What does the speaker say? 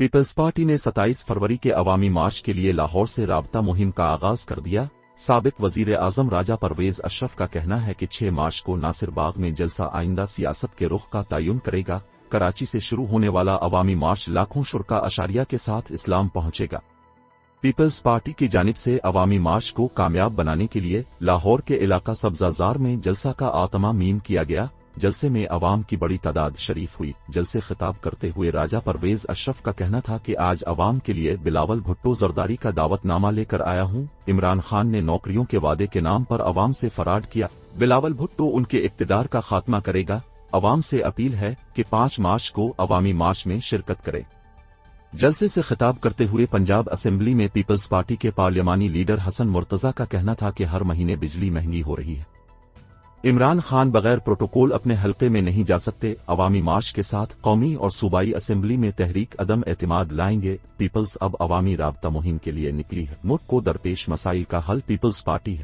Peoples party نے 27 فروری کے عوامی مارچ کے لیے لاہور سے رابطہ مہم کا آغاز کر دیا۔ سابق وزیر اعظم راجہ پرویز اشرف کا کہنا ہے کہ 6 مارچ کو ناصر باغ میں جلسہ آئندہ سیاست کے رخ کا تعین کرے گا۔ کراچی سے شروع ہونے والا عوامی مارچ لاکھوں شرکاء اشاریہ کے ساتھ اسلام پہنچے گا۔ پیپلز پارٹی کی جانب سے عوامی مارچ کو کامیاب بنانے کے لیے لاہور کے علاقہ سبزہ زار میں جلسہ کا اہتمام کیا گیا۔ جلسے میں عوام کی بڑی تعداد شریف ہوئی۔ جلسے خطاب کرتے ہوئے راجہ پرویز اشرف کا کہنا تھا کہ آج عوام کے لیے بلاول بھٹو زرداری کا دعوت نامہ لے کر آیا ہوں۔ عمران خان نے نوکریوں کے وعدے کے نام پر عوام سے فراڈ کیا۔ بلاول بھٹو ان کے اقتدار کا خاتمہ کرے گا۔ عوام سے اپیل ہے کہ 5 مارچ کو عوامی مارچ میں شرکت کرے۔ جلسے سے خطاب کرتے ہوئے پنجاب اسمبلی میں پیپلز پارٹی کے پارلیمانی لیڈر حسن مرتضی کا کہنا تھا کہ ہر مہینے بجلی مہنگی ہو رہی ہے۔ عمران خان بغیر پروٹوکول اپنے حلقے میں نہیں جا سکتے۔ عوامی مارچ کے ساتھ قومی اور صوبائی اسمبلی میں تحریک عدم اعتماد لائیں گے۔ پیپلز اب عوامی رابطہ مہم کے لیے نکلی ہے۔ ملک کو درپیش مسائل کا حل پیپلز پارٹی ہے۔